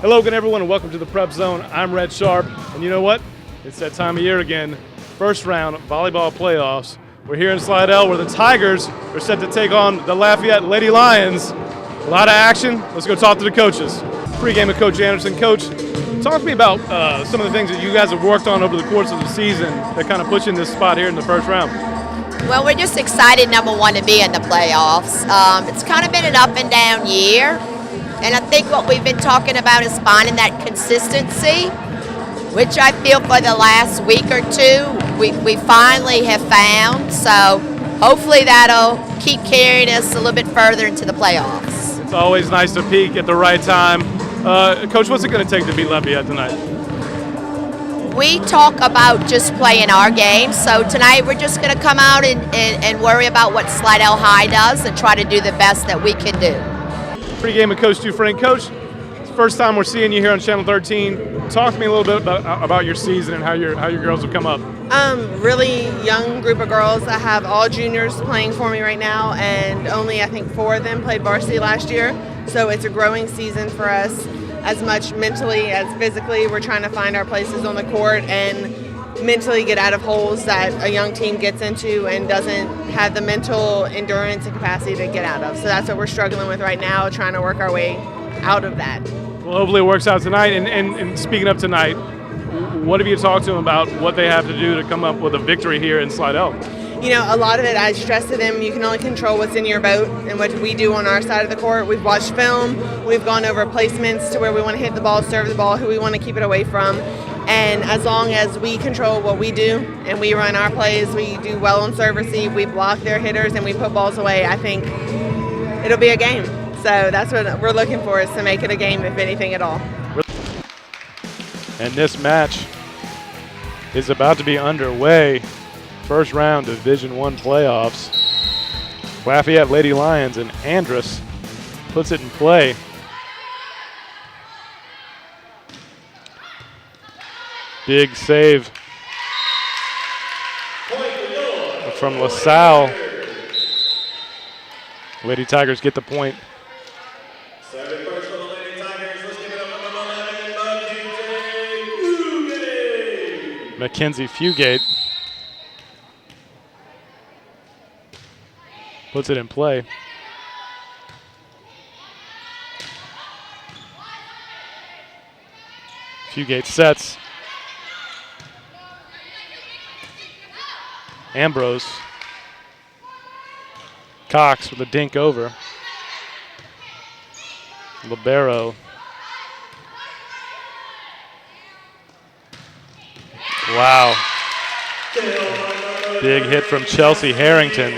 Hello again, everyone, and welcome to the Prep Zone. I'm Red Sharp, and you know what? It's that time of year again. First round volleyball playoffs. We're here in Slidell, where the Tigers are set to take on the Lafayette Lady Lions. A lot of action. Let's go talk to the coaches. Pregame with Coach Anderson. Coach, talk to me about some of the things that you guys have worked on over the course of the season that kind of put you in this spot here in the first round. Well, we're just excited, number one, to be in the playoffs. It's kind of been an up and down year, and I think what we've been talking about is finding that consistency, which I feel for the last week or two we finally have found. So hopefully that'll keep carrying us a little bit further into the playoffs. It's always nice to peak at the right time. Coach, what's it going to take to beat Lafayette tonight? We talk about just playing our game, so tonight we're just going to come out and worry about what Slidell High does and try to do the best that we can do. Pregame with Coach Dufresne. Coach, it's the first time we're seeing you here on Channel 13. Talk to me a little bit about your season and how your girls have come up. Really young group of girls. I have all juniors playing for me right now, and only I think 4 of them played varsity last year. So it's a growing season for us. As much mentally as physically, we're trying to find our places on the court and mentally get out of holes that a young team gets into and doesn't have the mental endurance and capacity to get out of. So that's what we're struggling with right now, trying to work our way out of that. Well, hopefully it works out tonight. And speaking of tonight, what have you talked to them about what they have to do to come up with a victory here in Slidell? You know, a lot of it, I stress to them, you can only control what's in your boat and what we do on our side of the court. We've watched film, we've gone over placements to where we want to hit the ball, serve the ball, who we want to keep it away from. And as long as we control what we do and we run our plays, we do well on serve receive, we block their hitters, and we put balls away, I think it'll be a game. So that's what we're looking for, is to make it a game, if anything at all. And this match is about to be underway. First round Division I playoffs. Lafayette Lady Lions, and Andrus puts it in play. Big save from LaSalle. Lady Tigers get the point. Mackenzie Fugate puts it in play. Fugate sets. Ambrose. Cox with a dink over. Libero. Wow. Big hit from Chelsea Harrington.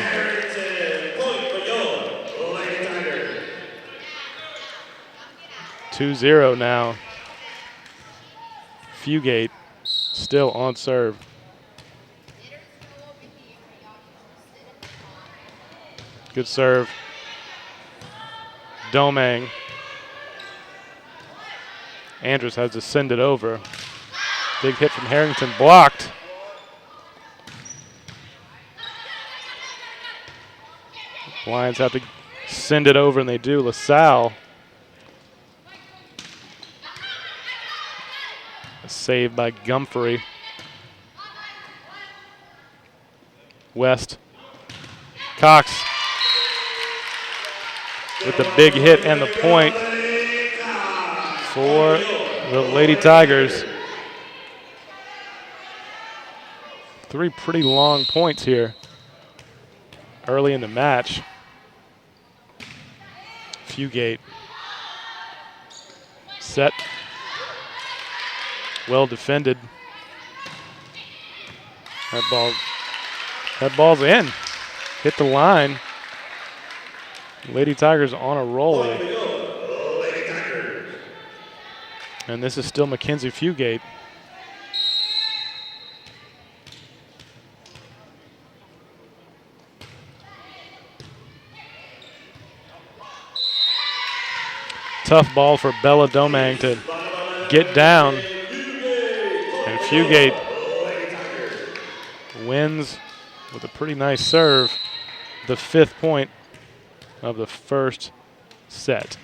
Two-0 now. Fugate still on serve. Good serve. Domang. Andrus has to send it over. Big hit from Harrington, blocked. Lions have to send it over, and they do. LaSalle. A save by Gumfrey. West. Cox with the big hit and the point for the Lady Tigers. 3 pretty long points here early in the match. Fugate set. Well defended. That ball's in. Hit the line. Lady Tigers on a roll. And this is still Mackenzie Fugate. Tough ball for Bella Domang to get down. And Fugate wins with a pretty nice serve. The 5th point of the first set.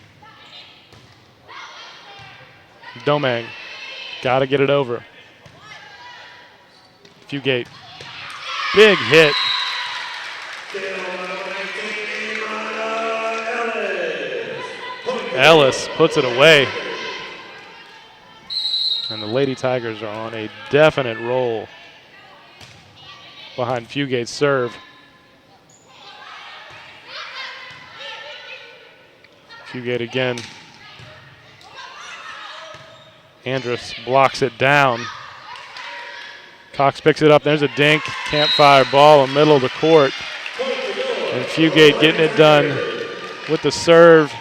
Domang. Got to get it over. Fugate. Big hit. Ellis puts it away. And the Lady Tigers are on a definite roll behind Fugate's serve. Fugate again. Andrus blocks it down. Cox picks it up. There's a dink. Can't fire. Ball in the middle of the court. And Fugate getting it done with the serve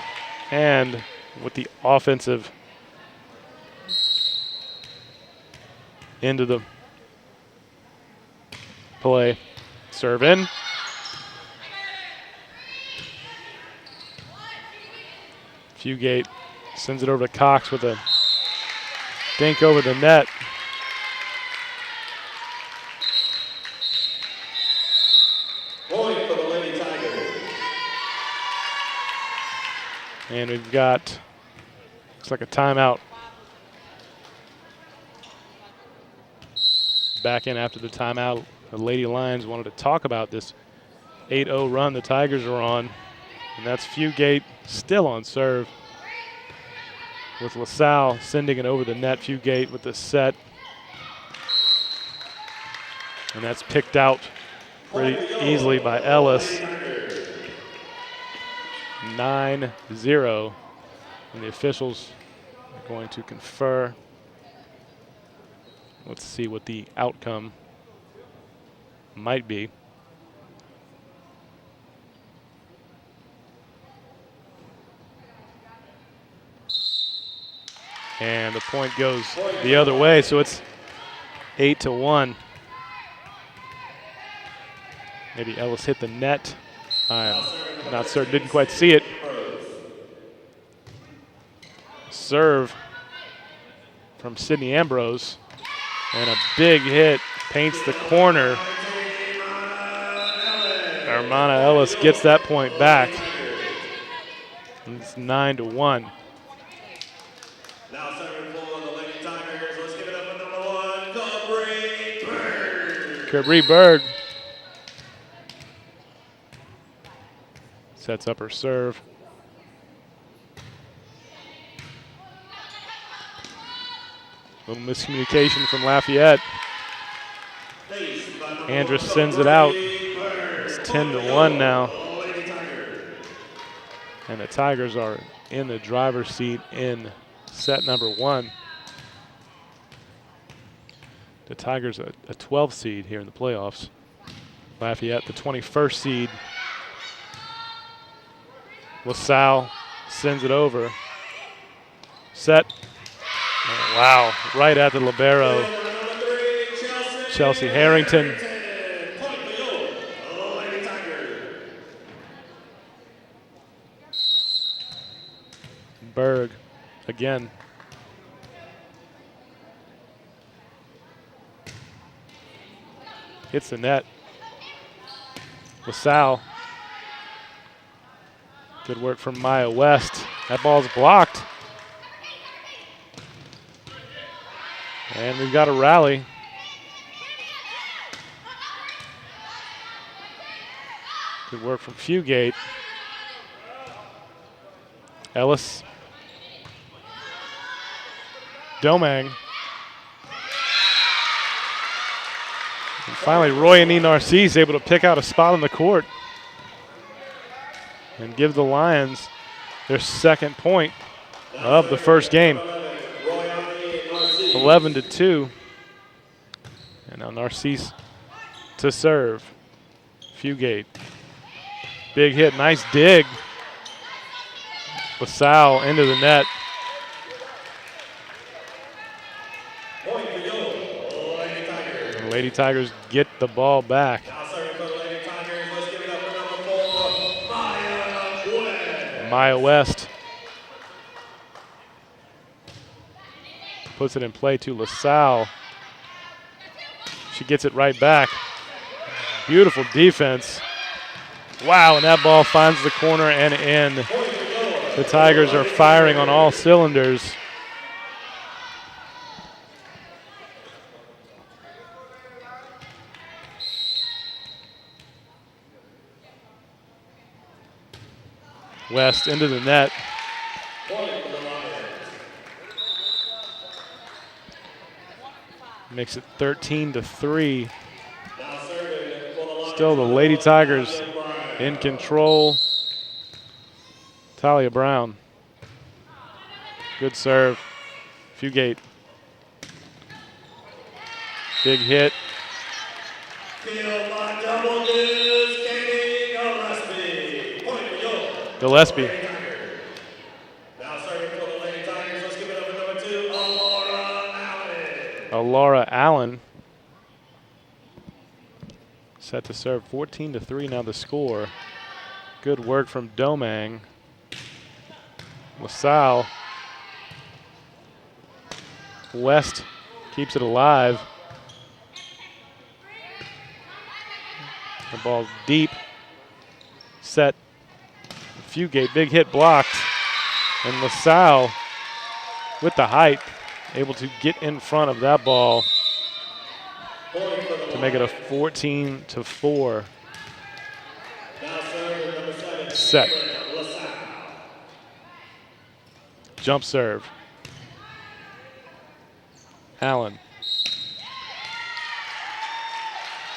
and with the offensive into the play. Serve in. Fugate sends it over to Cox with a dink over the net. Point for the Lady Tigers. And we've got, looks like a timeout. Back in after the timeout. The Lady Lions wanted to talk about this 8-0 run the Tigers are on. And that's Fugate still on serve. With LaSalle sending it over the net. Fugate with the set. And that's picked out pretty easily by Ellis. 9-0. And the officials are going to confer. Let's see what the outcome might be. And the point goes the other way, so it's 8-1. Maybe Ellis hit the net. I'm not certain, didn't quite see it. Serve from Sydney Ambrose. And a big hit paints the corner. Armana Ellis gets that point back. And it's 9-1. Now serving for the Lady Tigers. Let's give it up for number 1, Cabri Berg. Cabri Berg sets up her serve. Little miscommunication from Lafayette. Andrus sends it out. It's 10-1 now. And the Tigers are in the driver's seat in set number 1. The Tigers a 12th seed here in the playoffs. Lafayette the 21st seed. LaSalle sends it over. Set. Oh, wow, right at the libero. Chelsea Harrington. Berg again. Hits the net. LaSalle. Good work from Maya West. That ball's blocked. And we've got a rally. Good work from Fugate. Ellis. Domang. And finally, Roy and Narcisse able to pick out a spot on the court and give the Lions their second point of the first game. 11-2. And now Narcisse to serve. Fugate. Big hit, nice dig. LaSalle into the net. And Lady Tigers get the ball back. Maya West puts it in play to LaSalle. She gets it right back. Beautiful defense. Wow, and that ball finds the corner and in. The Tigers are firing on all cylinders. West into the net. Makes it 13-3. Still the Lady Tigers in control. Talia Brown. Good serve. Fugate. Big hit. Gillespie. Now serving for the Lady Tigers. Let's give it up for number 2, Alora Allen. Alora Allen. Set to serve. 14-3 now the score. Good work from Domang. LaSalle. West keeps it alive. The ball's deep. Set. Fugate, big hit blocked. And LaSalle with the height, able to get in front of that ball to make it a 14-4 set. Jump serve. Allen.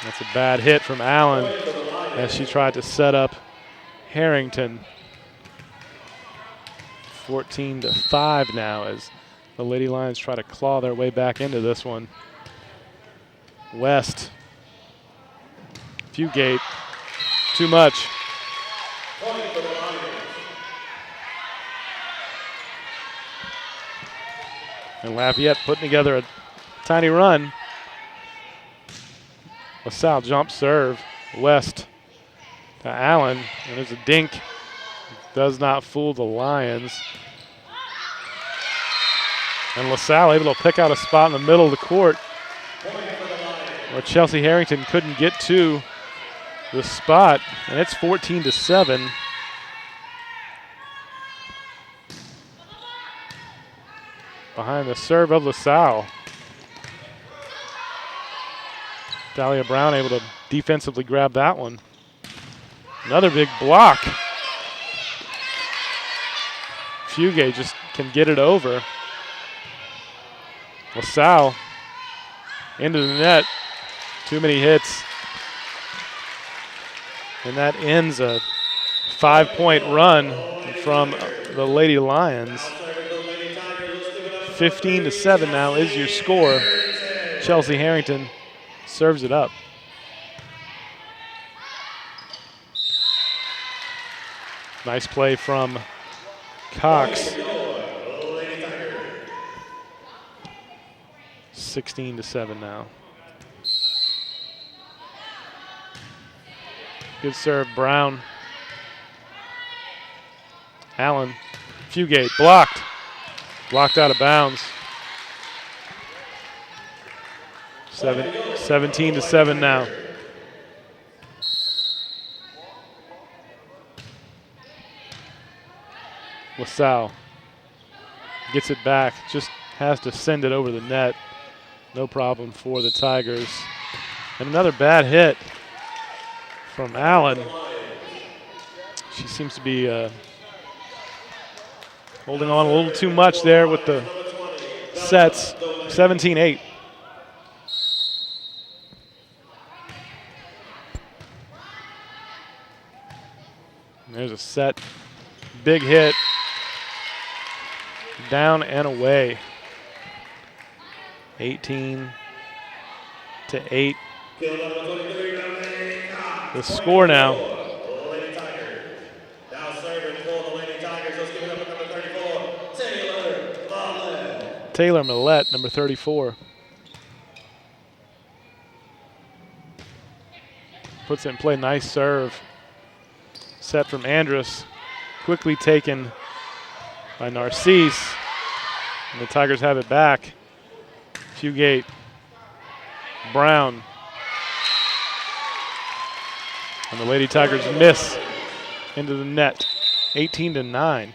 That's a bad hit from Allen as she tried to set up Harrington. 14-5 now as the Lady Lions try to claw their way back into this one. West. Fugate. Too much. And Lafayette putting together a tiny run. LaSalle jump serve. West to Allen. And there's a dink. Does not fool the Lions. And LaSalle able to pick out a spot in the middle of the court where Chelsea Harrington couldn't get to the spot. And it's 14-7. Behind the serve of LaSalle. Talia Brown able to defensively grab that one. Another big block. Fugate just can get it over. LaSalle into the net. Too many hits. And that ends a 5-point run from the Lady Lions. 15-7 now is your score. Chelsea Harrington serves it up. Nice play from Cox. 16-7 now. Good serve, Brown. Allen, Fugate, blocked. Blocked out of bounds. 17-7 now. LaSalle gets it back, just has to send it over the net. No problem for the Tigers. And another bad hit from Allen. She seems to be holding on a little too much there with the sets. 17-8. There's a set. Big hit. Down and away. 18-8. The score now. Now serving for the Lady Tigers. Let's give it up for number 34, Taylor Millett. Taylor Millett, number 34. Puts it in play. Nice serve. Set from Andrus. Quickly taken by Narcisse. And the Tigers have it back. Fugate. Brown. And the Lady Tigers miss into the net. 18-9. Now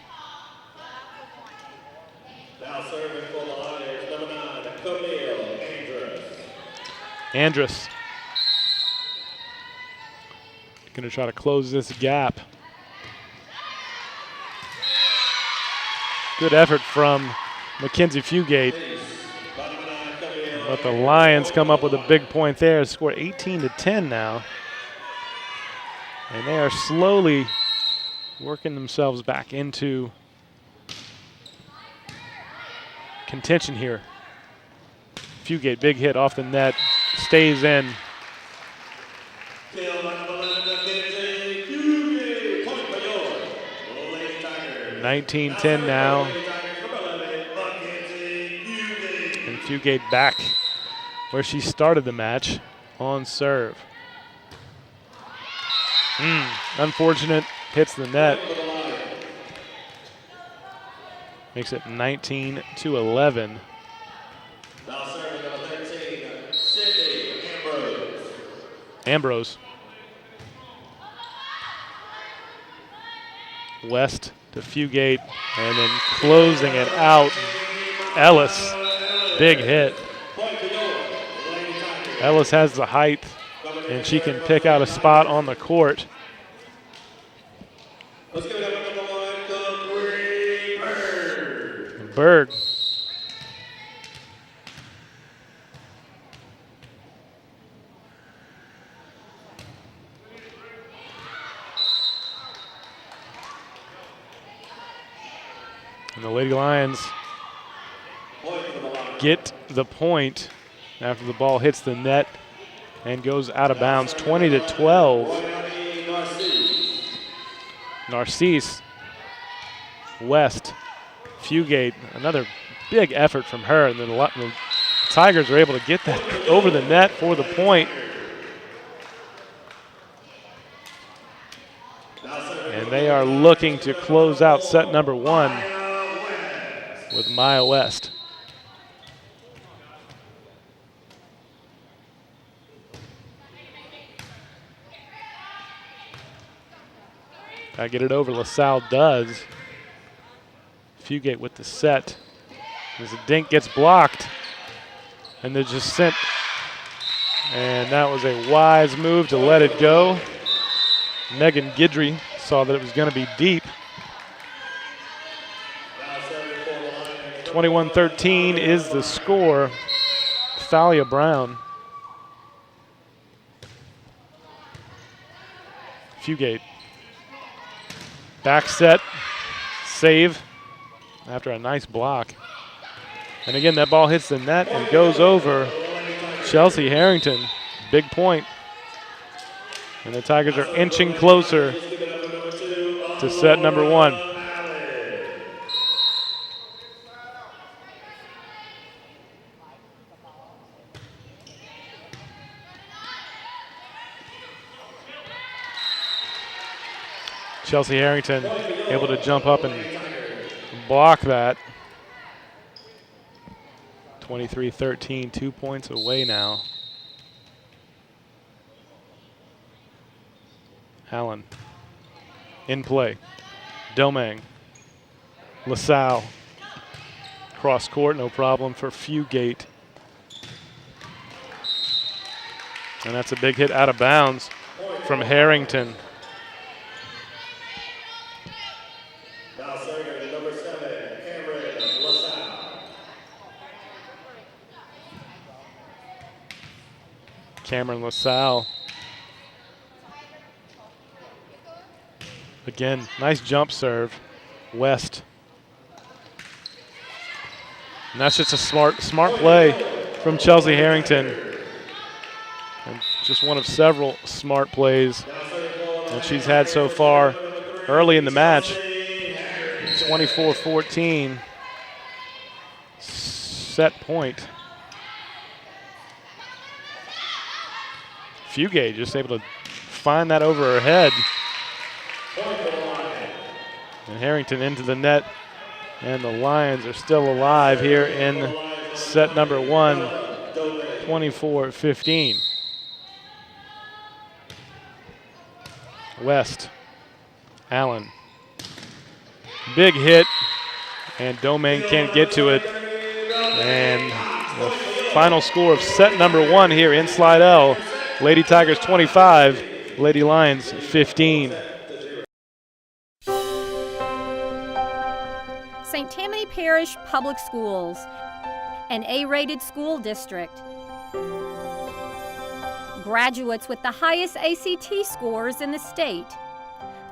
serving for the Lions, number 9, Camille Andrus. Andrus. Going to try to close this gap. Good effort from Mackenzie Fugate. But the Lions come up with a big point there. Score 18-10 now. And they are slowly working themselves back into contention here. Fugate, big hit off the net, stays in. 19-10 now. And Fugate back where she started the match on serve. Unfortunate, hits the net. Makes it 19-11. Ambrose. West to Fugate, and then closing it out, Ellis. Big hit. Ellis has the height, and she can pick out a spot on the court. Let's give it up number 1, Berg. And the Lady Lions get the point after the ball hits the net and goes out of bounds, 20-12. Narcisse, West, Fugate, another big effort from her, and then the Tigers are able to get that over the net for the point. And they are looking to close out set number 1 with Maya West. Gotta get it over. LaSalle does. Fugate with the set. As the dink gets blocked. And they're just sent. And that was a wise move to let it go. Megan Guidry saw that it was going to be deep. 21-13 is the score. Thalia Brown. Fugate. Back set, save after a nice block. And again, that ball hits the net and goes over Chelsea Harrington. Big point. And the Tigers are inching closer to set number 1. Chelsea Harrington able to jump up and block that. 23-13, 2 points away now. Allen in play. Domang. LaSalle. Cross court, no problem for Fugate. And that's a big hit out of bounds from Harrington. Cameron LaSalle. Again, nice jump serve. West. And that's just a smart play from Chelsea Harrington. And just one of several smart plays that she's had so far early in the match. 24-14. Set point. Fugate just able to find that over her head. And Harrington into the net. And the Lions are still alive here in set number 1, 24-15. West. Allen. Big hit. And Domain can't get to it. And the final score of set number 1 here in Slidell. Lady Tigers 25, Lady Lions 15. St. Tammany Parish Public Schools, an A-rated school district. Graduates with the highest ACT scores in the state.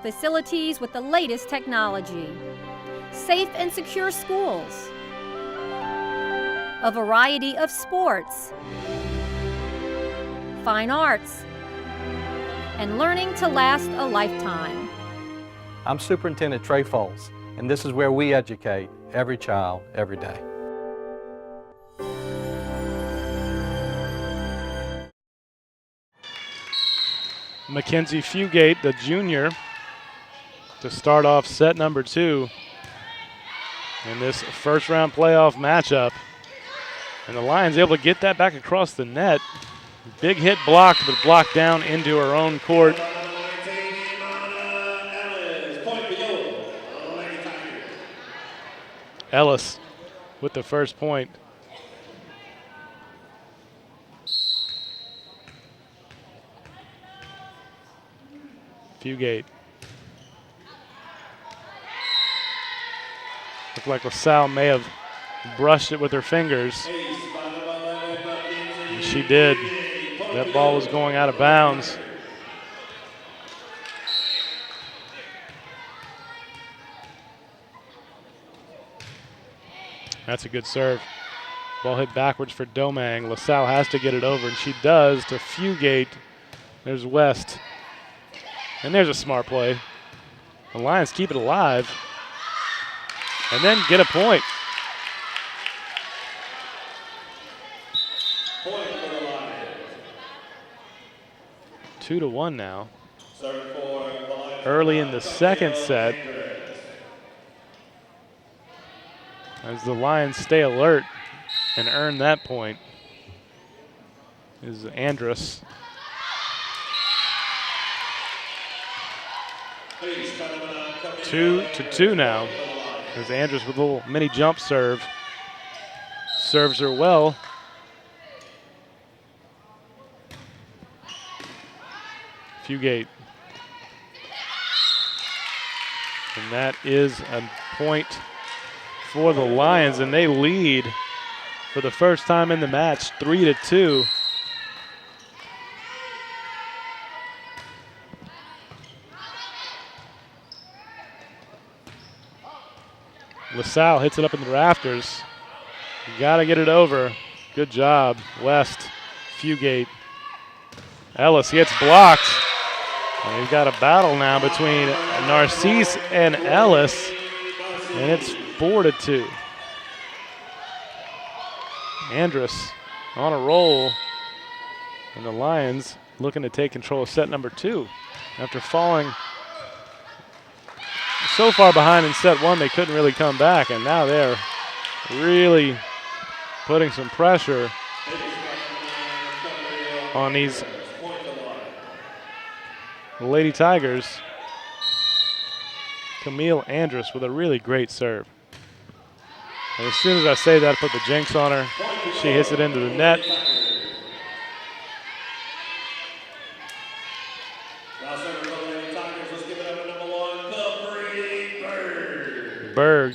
Facilities with the latest technology. Safe and secure schools. A variety of sports. Fine arts. And learning to last a lifetime. I'm Superintendent Trey Foles, and this is where we educate every child, every day. Mackenzie Fugate, the junior, to start off set number 2 in this first round playoff matchup. And the Lions able to get that back across the net. Big hit blocked, but blocked down into her own court. Ellis with the first point. Fugate. Looked like LaSalle may have brushed it with her fingers. And she did. That ball was going out of bounds. That's a good serve. Ball hit backwards for Domang. LaSalle has to get it over, and she does to Fugate. There's West. And there's a smart play. The Lions keep it alive and then get a point. Point for the Lions. 2-1 now. Serving for the Lions. Early in the second set, as the Lions stay alert and earn that point, is Andrus. 2-2 now, as Andrus with a little mini jump serve. Serves her well. Fugate. And that is a point for the Lions, and they lead for the first time in the match, 3-2. LaSalle hits it up in the rafters. You gotta get it over. Good job, West. Fugate. Ellis gets blocked. And we've got a battle now between Narcisse and Ellis, and it's 4-2. Andrus on a roll, and the Lions looking to take control of set number 2 after falling so far behind in set 1 they couldn't really come back, and now they're really putting some pressure on these Lady Tigers. Camille Andrus with a really great serve. And as soon as I say that, I put the jinx on her. She hits it into the net. Berg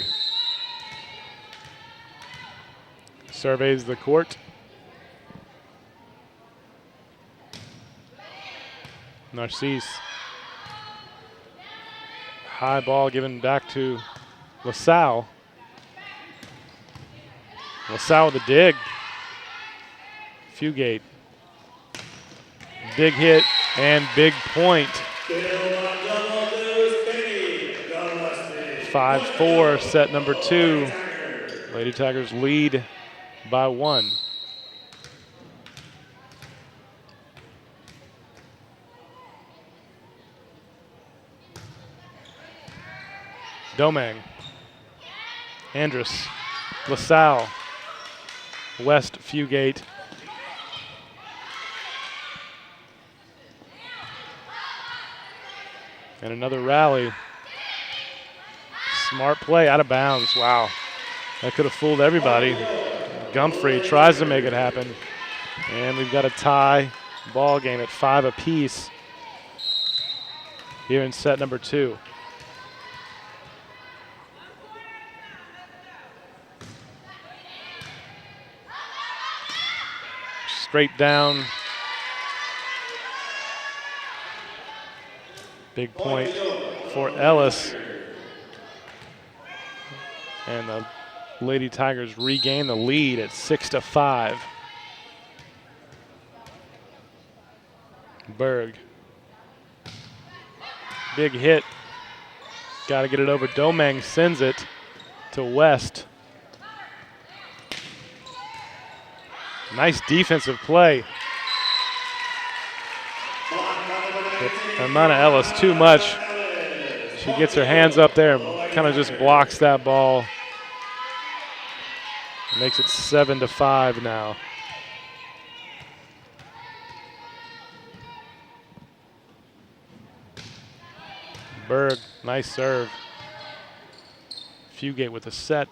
surveys the court. Narcisse. High ball given back to LaSalle. LaSalle with a dig. Fugate. Big hit and big point. 5-4, set number 2. Lady Tigers lead by 1. Domang. Andrus. LaSalle. West Fugate. And another rally. Smart play out of bounds. Wow. That could have fooled everybody. Gumphrey tries to make it happen. And we've got a tie ball game at 5 apiece here in set number 2. straight down. Big point for Ellis. And the Lady Tigers regain the lead at 6-5. Berg. Big hit. Got to get it over. Domang sends it to West. Nice defensive play. But Amana Ellis too much. She gets her hands up there and kind of just blocks that ball. Makes it 7-5 now. Berg, nice serve. Fugate with a set.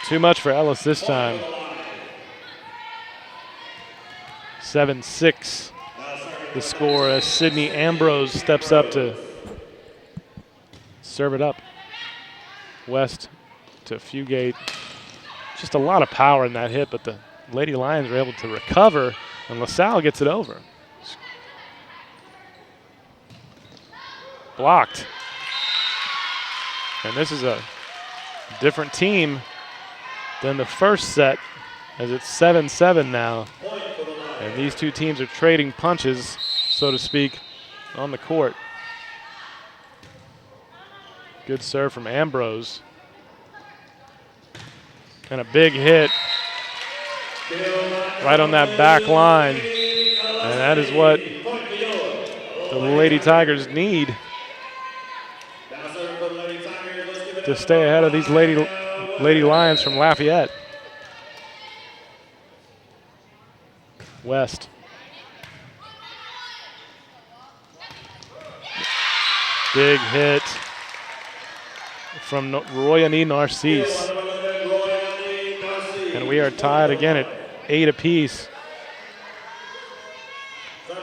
Too much for Ellis this time. 7-6 the score as Sydney Ambrose steps up to serve it up. West to Fugate. Just a lot of power in that hit, but the Lady Lions were able to recover, and LaSalle gets it over. Blocked. And this is a different team than the first set, as it's 7-7 now. And these two teams are trading punches, so to speak, on the court. Good serve from Ambrose. And a big hit right on that back line. And that is what the Lady Tigers need to stay ahead of these Lady Lions from Lafayette. West. Big hit from Royani Narcisse. And we are tied again at 8 apiece.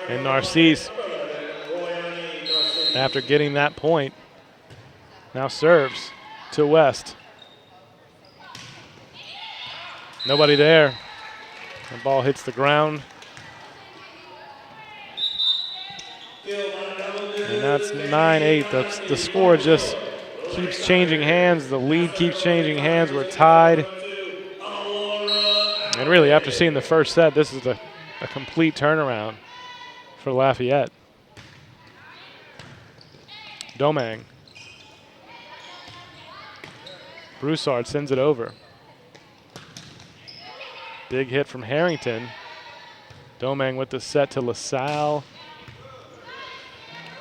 And Narcisse, after getting that point, now serves to West. Nobody there. The ball hits the ground. And that's 9-8. The score just keeps changing hands. The lead keeps changing hands. We're tied. And really, after seeing the first set, this is a complete turnaround for Lafayette. Domang. Broussard sends it over. Big hit from Harrington. Domang with the set to LaSalle.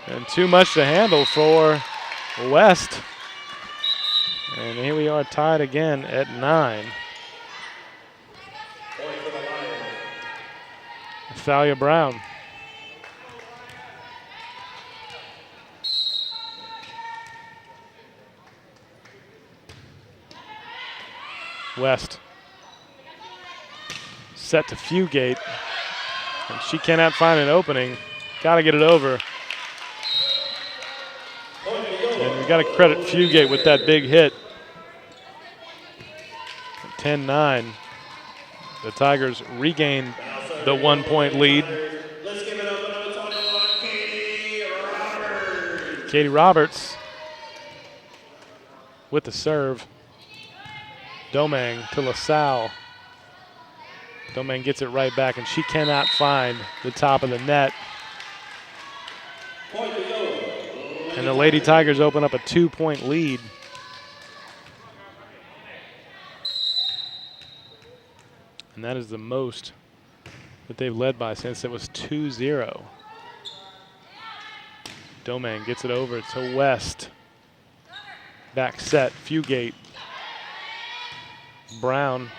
And too much to handle for West. And here we are tied again at 9. Thalia Brown. West. Set to Fugate. And she cannot find an opening. Got to get it over. And we got to credit Fugate with that big hit. 10-9. The Tigers regain the 1-point lead. Let's give it up for number 21, Katie Roberts. Katie Roberts with the serve. Domang to LaSalle. Domang gets it right back, and she cannot find the top of the net. And the Lady Tigers open up a 2-point lead. And that is the most that they've led by since it was 2-0. Domang gets it over to West. Back set, Fugate. Brown,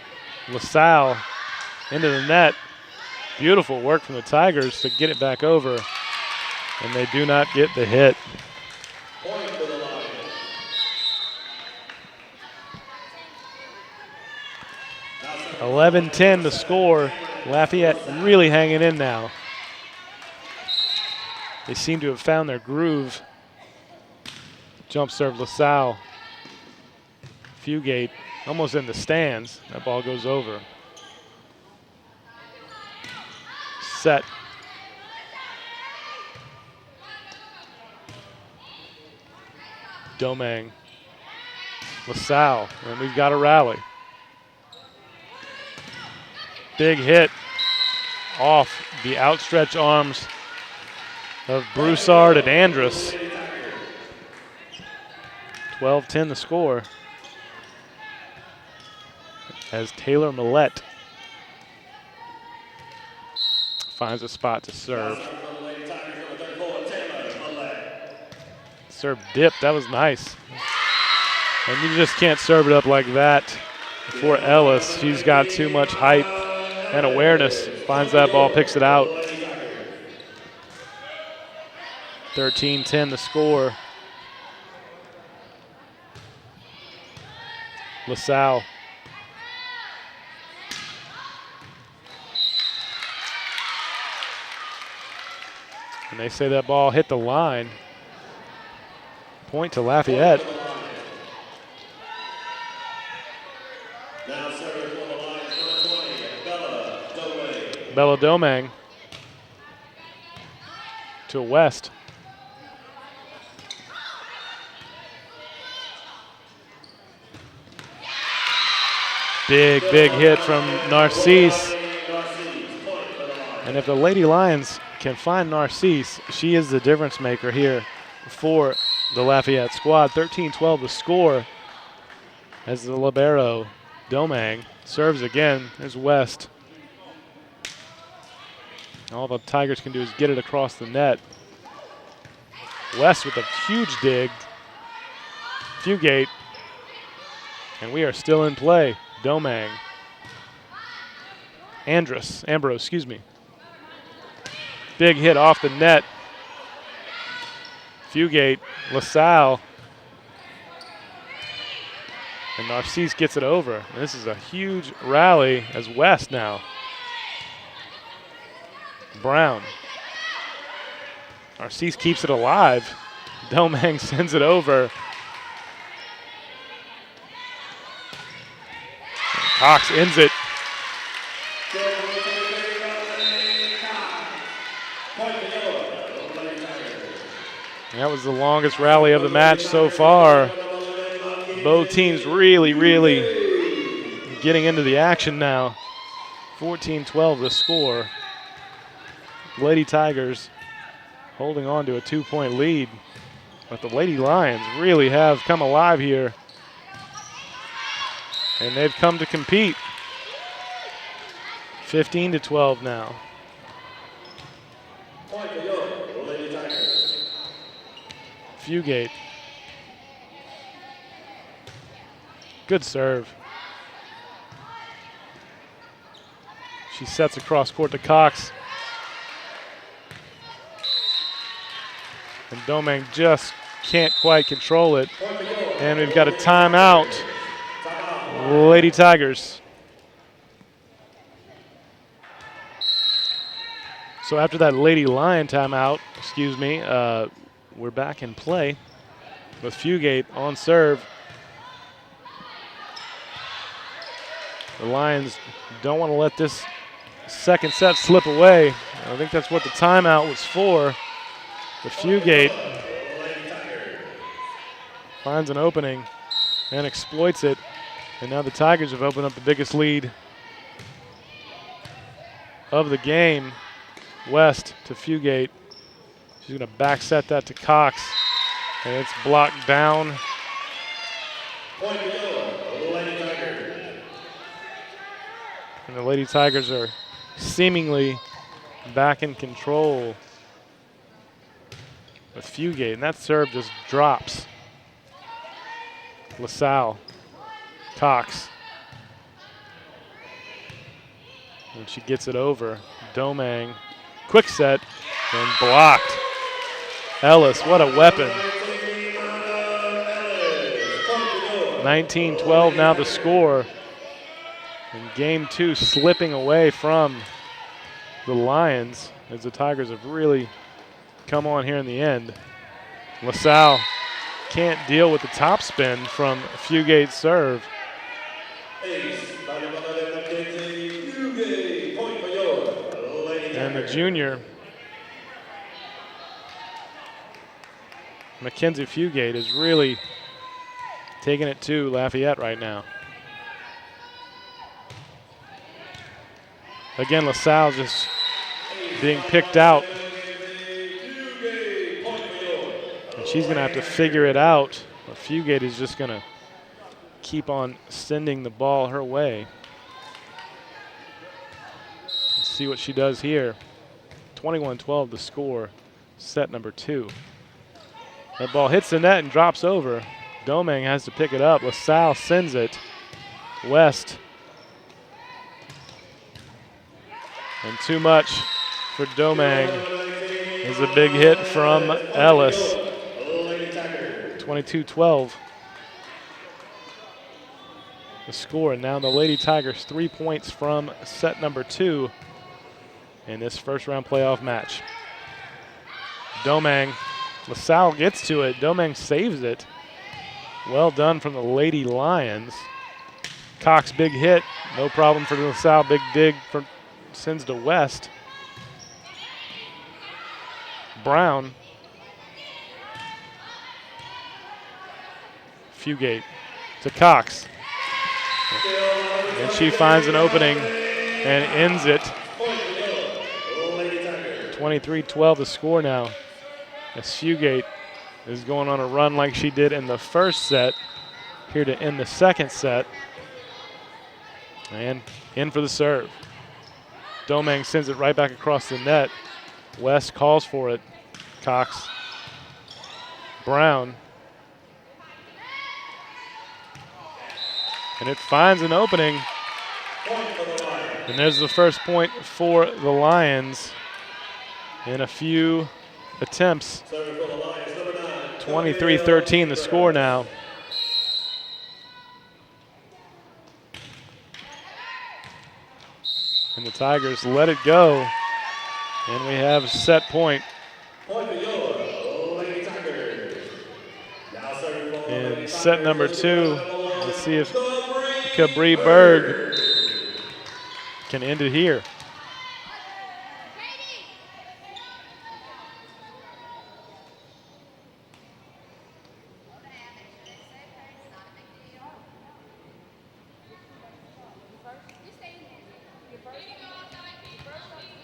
LaSalle into the net. Beautiful work from the Tigers to get it back over. And they do not get the hit. 11-10 the score. Lafayette really hanging in now. They seem to have found their groove. Jump serve LaSalle. Fugate almost in the stands. That ball goes over. set. Domang. LaSalle, and we've got a rally. Big hit off the outstretched arms of Broussard and Andrus. 12-10 the score. As Taylor Millette finds a spot to serve. Serve dip, that was nice. And you just can't serve it up like that for Ellis. She's got too much height and awareness. Finds that ball, picks it out. 13-10 the score. LaSalle. And they say that ball hit the line. Point to Lafayette. Now serving for the line, number 20, Bella Domang to West. Big hit from Narcisse. And if the Lady Lions can find Narcisse, she is the difference maker here for the Lafayette squad. 13-12 the score as the libero Domang serves again. There's West. All the Tigers can do is get it across the net. West with a huge dig. Fugate. And we are still in play. Domang. Ambrose, excuse me. Big hit off the net. Fugate, LaSalle. And Narcisse gets it over. And this is a huge rally as West now. Brown. Narcisse keeps it alive. Domang sends it over. Cox ends it. That was the longest rally of the match so far. Both teams really getting into the action now. 14-12 the score. Lady Tigers holding on to a 2-point lead. But the Lady Lions really have come alive here. And they've come to compete. 15-12 now. Fugate. Good serve. She sets across court to Cox. And Domang just can't quite control it. And we've got a timeout. Lady Tigers. So after that Lady Lion timeout, we're back in play with Fugate on serve. The Lions don't want to let this second set slip away. I think that's what the timeout was for. But Fugate finds an opening and exploits it. And now the Tigers have opened up the biggest lead of the game. West to Fugate. She's going to back set that to Cox. And it's blocked down. And the Lady Tigers are seemingly back in control with Fugate. And that serve just drops. LaSalle. Cox. And she gets it over. Domang. Quick set and blocked. Ellis, what a weapon. 19-12 now the score. And game two slipping away from the Lions as the Tigers have really come on here in the end. LaSalle can't deal with the topspin from Fugate's serve. And the junior, Mackenzie Fugate, is really taking it to Lafayette right now. Again, LaSalle just being picked out. And she's going to have to figure it out. But Fugate is just going to keep on sending the ball her way. Let's see what she does here. 21-12 the score, set number 2. That ball hits the net and drops over. Domang has to pick it up. LaSalle sends it west. And too much for Domang is a big hit from Ellis. 22-12 the score. And now the Lady Tigers 3 points from set number 2 in this first round playoff match. Domang, LaSalle gets to it. Domang saves it. Well done from the Lady Lions. Cox, big hit. No problem for LaSalle. Big dig from sends to West. Brown. Fugate to Cox. And she finds an opening and ends it. 23-12 the score now. As Fugate is going on a run like she did in the first set. Here to end the second set. And in for the serve. Domang sends it right back across the net. West calls for it. Cox. Brown. And it finds an opening. And there's the first point for the Lions in a few attempts. 23-13 the score now. And the Tigers let it go. And we have a set point. In set number 2, let's see if Cabri Berg can end it here.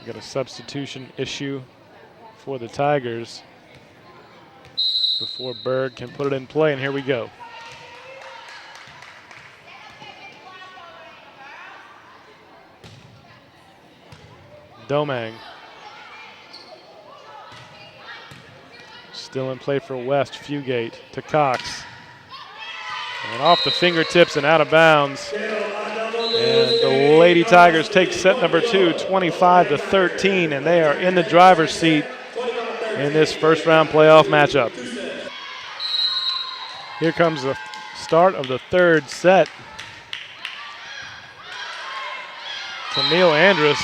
Got a substitution issue for the Tigers before Berg can put it in play, and here we go. Domang. Still in play for West. Fugate to Cox. And off the fingertips and out of bounds. And the Lady Tigers take set number 2, 25-13, and they are in the driver's seat in this first round playoff matchup. Here comes the start of the third set. Camille Andrus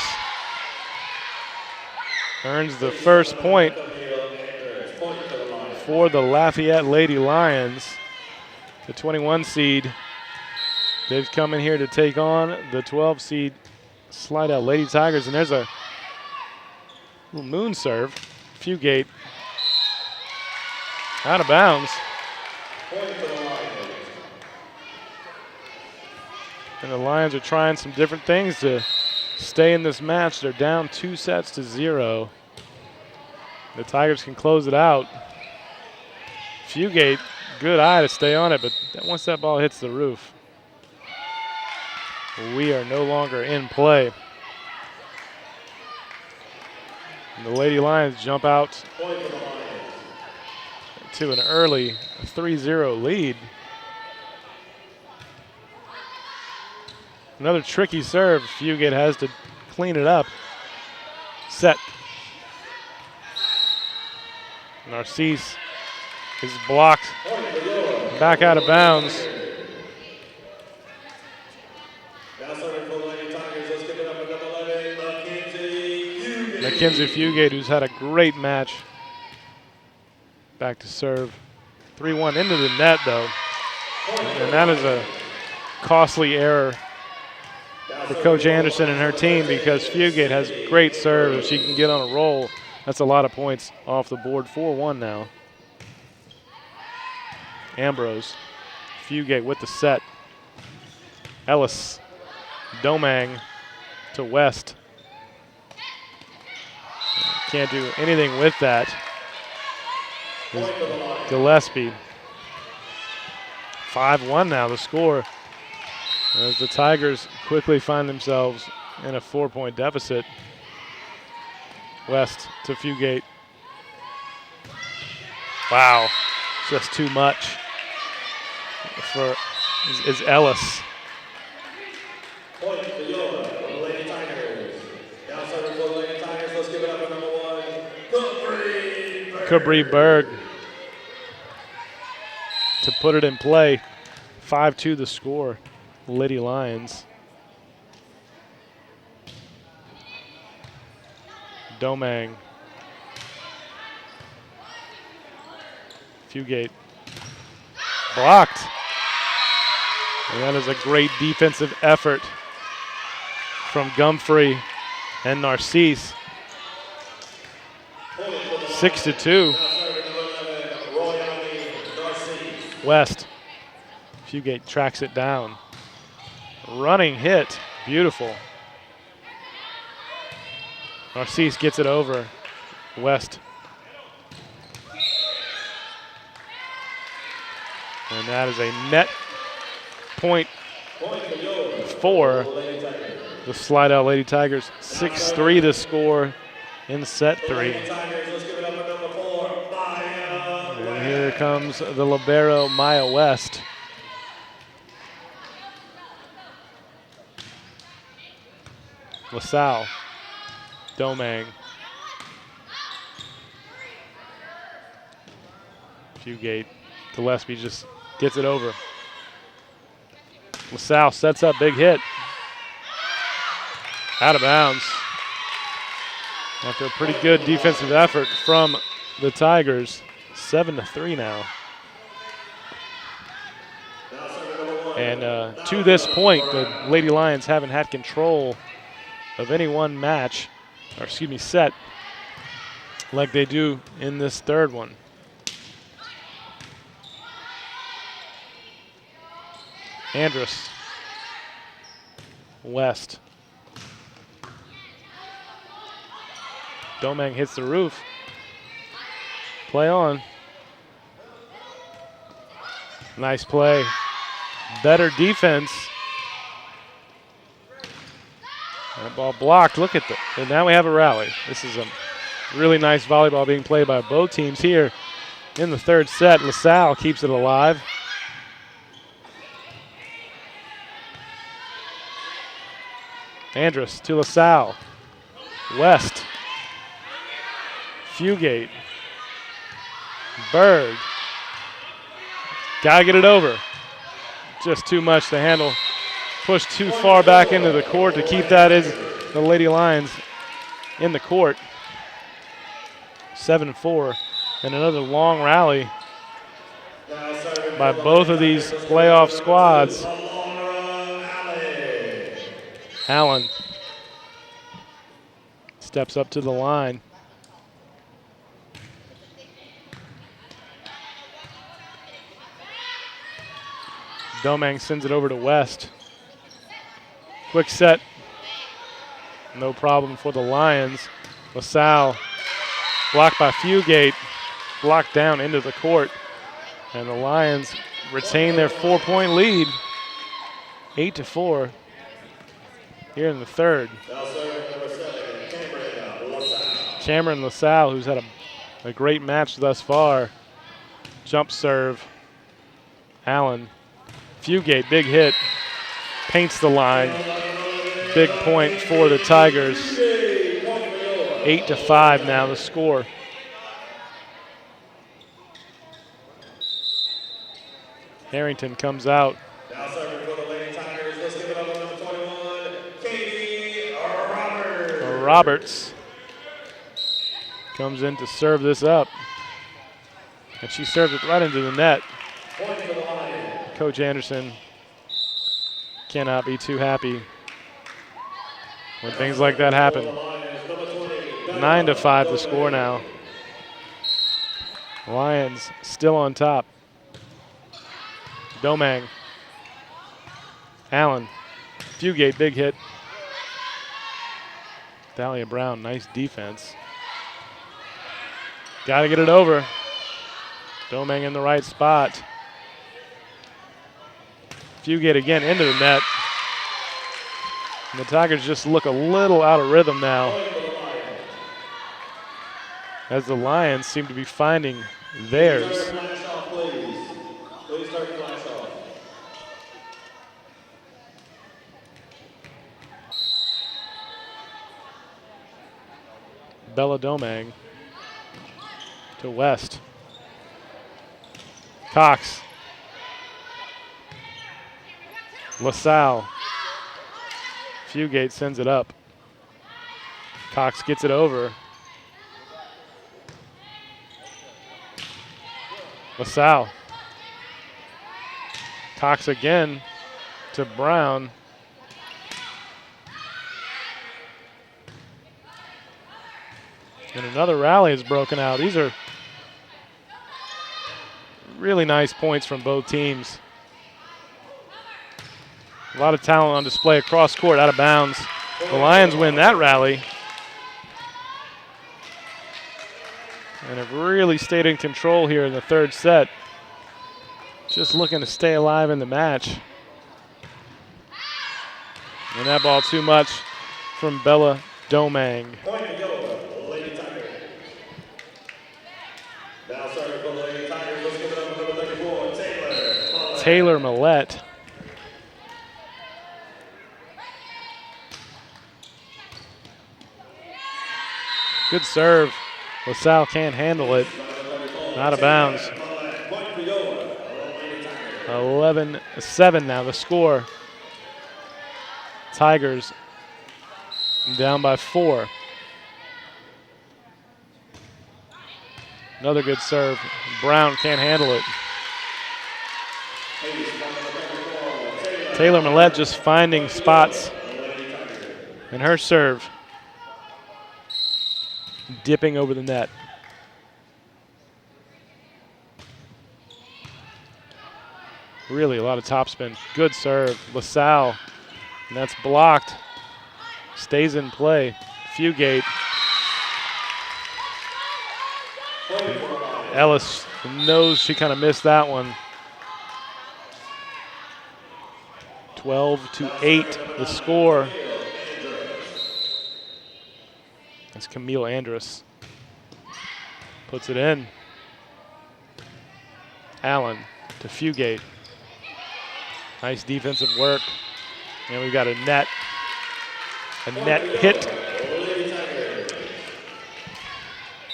earns the first point for the Lafayette Lady Lions, the 21 seed. They've come in here to take on the 12 seed Slidell Lady Tigers, and there's a little moon serve. Fugate out of bounds. And the Lions are trying some different things to stay in this match. They're down 2-0. The Tigers can close it out. Fugate, good eye to stay on it, but once that ball hits the roof, we are no longer in play. And the Lady Lions jump out to an early 3-0 lead. Another tricky serve. Fugate has to clean it up. Set. Narcisse is blocked. Back out of bounds. Mackenzie Fugate, who's had a great match. Back to serve. 3-1 into the net, though. And that is a costly error for Coach Anderson and her team because Fugate has great serve. If she can get on a roll, that's a lot of points off the board. 4-1 now. Ambrose, Fugate with the set. Ellis, Domang to West. Can't do anything with that. Gillespie. 5-1 now, the score. As the Tigers quickly find themselves in a 4-point deficit. West to Fugate. Wow, just too much for is Ellis. Point for the Lady Tigers. Now serving for the Lady Tigers. Let's give it up for number 1, Cabri Berg to put it in play. 5-2 the score. Lady Lions. Domang. Fugate. Blocked. And that is a great defensive effort from Gumfrey and Narcisse. 6-2. West. Fugate tracks it down. Running hit. Beautiful. Narcisse gets it over. West. And that is a net point for the Slidell Lady Tigers. 6-3 to score in set 3. And here comes the libero, Maya West. LaSalle. Domang. Fugate. Gillespie just gets it over. LaSalle sets up, big hit. Out of bounds. After a pretty good defensive effort from the Tigers. 7-3 now. And to this point, the Lady Lions haven't had control of any one match, or excuse me, set, like they do in this third one. Andrus. West. Domang hits the roof. Play on. Nice play. Better defense. That ball blocked. Look at that. And now we have a rally. This is a really nice volleyball being played by both teams here in the third set. LaSalle keeps it alive. Andrus to LaSalle. West. Fugate. Berg. Gotta get it over. Just too much to handle. Pushed too far back into the court to keep that as the Lady Lions in the court. 7-4. And another long rally by both of these playoff squads. Allen steps up to the line. Domang sends it over to West. Quick set. No problem for the Lions. LaSalle blocked by Fugate. Blocked down into the court. And the Lions retain their 4-point lead. 8-4 here in the third. Cameron LaSalle, who's had a great match thus far. Jump serve. Allen. Fugate, big hit. Paints the line. Big point for the Tigers. 8-5 now the score. Harrington comes out. Now serving for the Lady Tigers. Let's give it up to number 21, Katie Roberts. Roberts comes in to serve this up. And she served it right into the net. Point for the Lions. Coach Anderson cannot be too happy when things like that happen. 9-5 the score now. Lions still on top. Domang. Allen. Fugate, big hit. Thalia Brown, nice defense. Got to get it over. Domang in the right spot. Fugate again into the net. And the Tigers just look a little out of rhythm now, as the Lions seem to be finding theirs. Bella Domang to West. Cox. LaSalle. Fugate sends it up. Cox gets it over. LaSalle. Cox again to Brown. And another rally is broken out. These are really nice points from both teams. A lot of talent on display across court, out of bounds. The Lions win that rally and have really stayed in control here in the third set. Just looking to stay alive in the match. And that ball too much from Bella Domang. Taylor Millette. Good serve. LaSalle can't handle it. Out of bounds. 11-7 now the score. Tigers down by 4. Another good serve. Brown can't handle it. Taylor Millette just finding spots in her serve. Dipping over the net. Really a lot of topspin. Good serve. LaSalle. And that's blocked. Stays in play. Fugate. Ellis knows she kind of missed that one. 12-8 the score. That's Camille Andrus. Puts it in. Allen to Fugate. Nice defensive work. And we've got a net hit.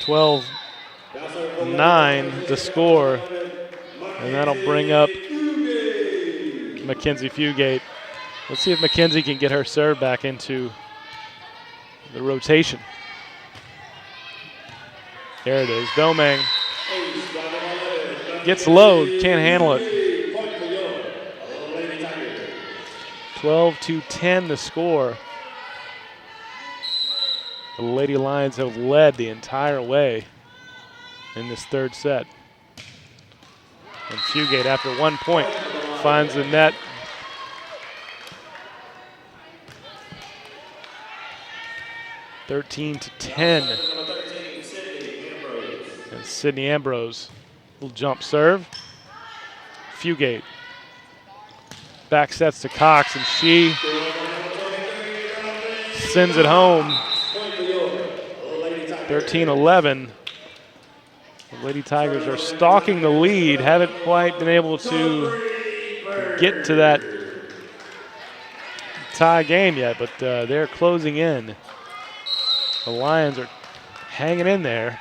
12-9 the score. And that'll bring up Mackenzie Fugate. Let's see if Mackenzie can get her serve back into the rotation. There it is. Domang gets low, can't handle it. 12-10 the score. The Lady Lions have led the entire way in this third set. And Fugate, after 1 point, finds the net. (13-10). And Sydney Ambrose, little jump serve. Fugate. Back sets to Cox, and she sends it home. 13-11. The Lady Tigers are stalking the lead. Haven't quite been able to get to that tie game yet, but they're closing in. The Lions are hanging in there.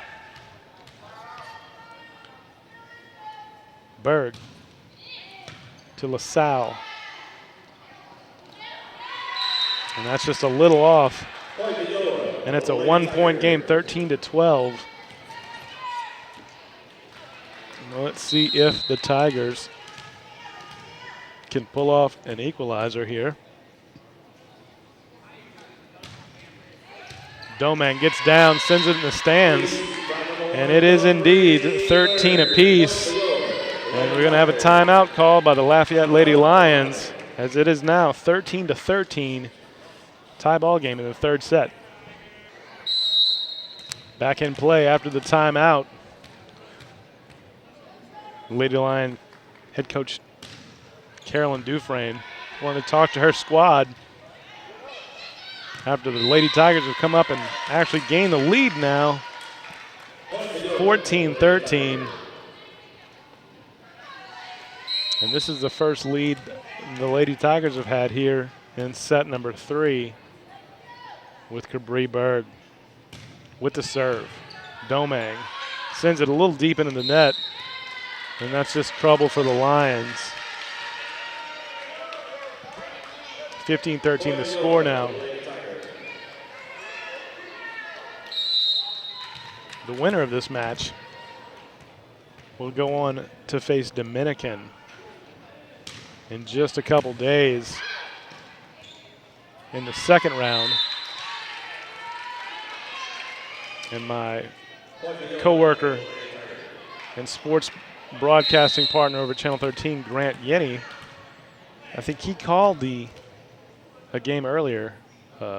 Berg to LaSalle. And that's just a little off. And it's a 1 point game, 13-12. Let's see if the Tigers can pull off an equalizer here. Domingue gets down, sends it in the stands, and it is indeed 13 apiece. And we're going to have a timeout called by the Lafayette Lady Lions, as it is now 13-13, tie ball game in the third set. Back in play after the timeout. Lady Lion head coach Carolyn Dufresne wanted to talk to her squad after the Lady Tigers have come up and actually gained the lead now, 14-13. And this is the first lead the Lady Tigers have had here in set number 3 with Cabri Berg with the serve. Domingue sends it a little deep into the net, and that's just trouble for the Lions. 15-13 the score now. The winner of this match will go on to face Dominican in just a couple days in the second round. And my co-worker and sports broadcasting partner over at Channel 13, Grant Yenny, I think he called a game earlier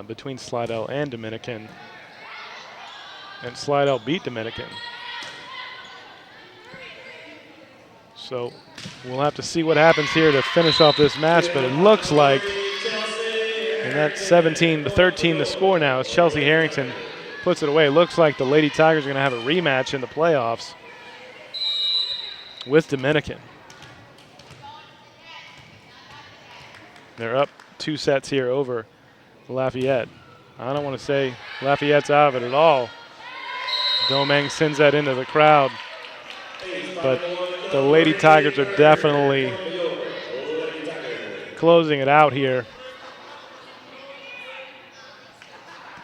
between Slidell and Dominican, and Slidell beat Dominican. So we'll have to see what happens here to finish off this match, but it looks like, and that's 17-13 the score now as Chelsea Harrington puts it away. It looks like the Lady Tigers are going to have a rematch in the playoffs with Dominican. They're up 2 sets here over Lafayette. I don't want to say Lafayette's out of it at all. Domingue sends that into the crowd, but the Lady Tigers are definitely closing it out here.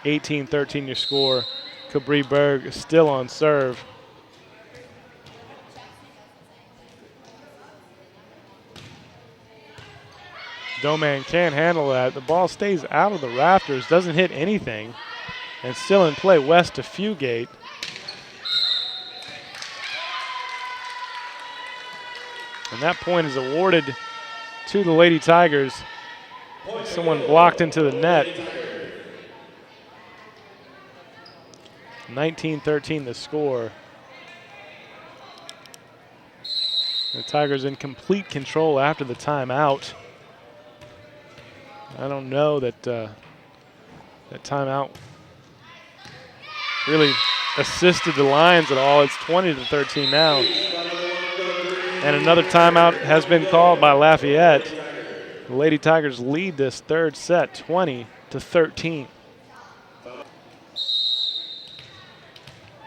18-13 your score. Cabri Berg still on serve. Domingue can't handle that. The ball stays out of the rafters, doesn't hit anything, and still in play west to Fugate. And that point is awarded to the Lady Tigers. Someone blocked into the net. 19-13 the score. The Tigers in complete control after the timeout. I don't know that that timeout really assisted the Lions at all. It's 20-13 now. And another timeout has been called by Lafayette. The Lady Tigers lead this third set 20-13.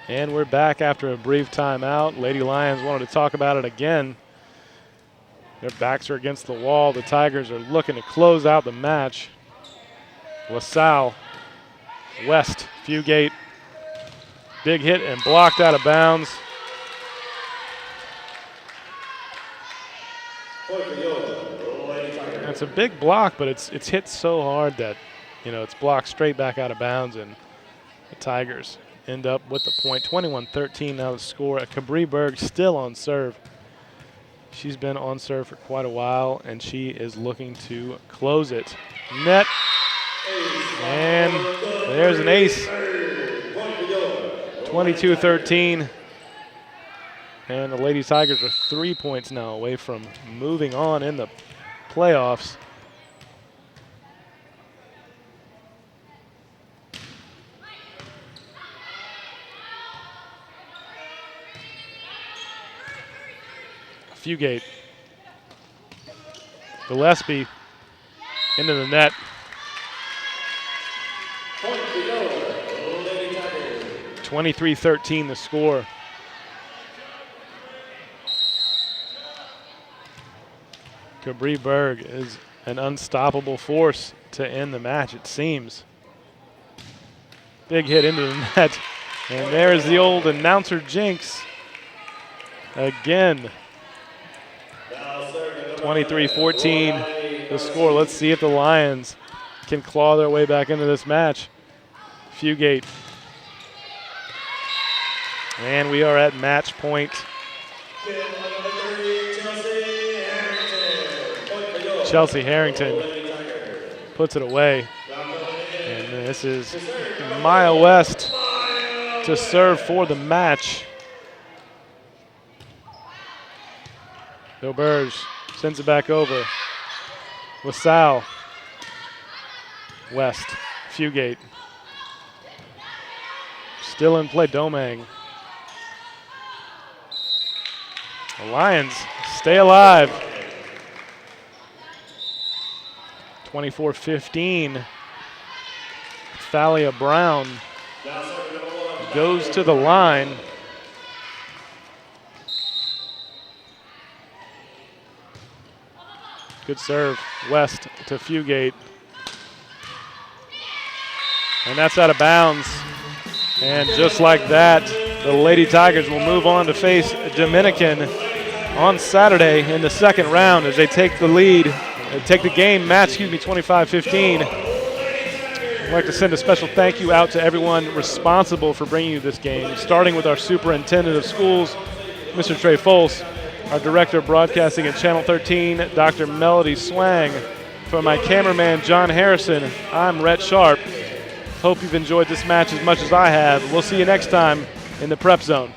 And we're back after a brief timeout. Lady Lions wanted to talk about it again. Their backs are against the wall. The Tigers are looking to close out the match. LaSalle, West, Fugate. Big hit and blocked out of bounds. It's a big block, but it's hit so hard that, it's blocked straight back out of bounds, and the Tigers end up with the point. 21-13 now the score. Cabri Berg still on serve. She's been on serve for quite a while, and she is looking to close it. Net, and there's an ace. 22-13. And the Lady Tigers are 3 points now away from moving on in the playoffs. Fugate. Gillespie into the net. 23-13 the score. Cabri Berg is an unstoppable force to end the match, it seems. Big hit into the net. And there's the old announcer jinx again. 23-14 the score. Let's see if the Lions can claw their way back into this match. Fugate. And we are at match point. Chelsea Harrington puts it away. And this is Maya West to serve for the match. Doberge sends it back over. LaSalle. West. Fugate. Still in play, Domang. The Lions stay alive. 24-15. Thalia Brown goes to the line. Good serve, West to Fugate. And that's out of bounds. And just like that, the Lady Tigers will move on to face Dominican on Saturday in the second round as they take the lead, take the game match, 25-15. I'd like to send a special thank you out to everyone responsible for bringing you this game, starting with our superintendent of schools, Mr. Trey Fols, our director of broadcasting at Channel 13, Dr. Melody Swang. For my cameraman, John Harrison, I'm Rhett Sharp. Hope you've enjoyed this match as much as I have. We'll see you next time in the Prep Zone.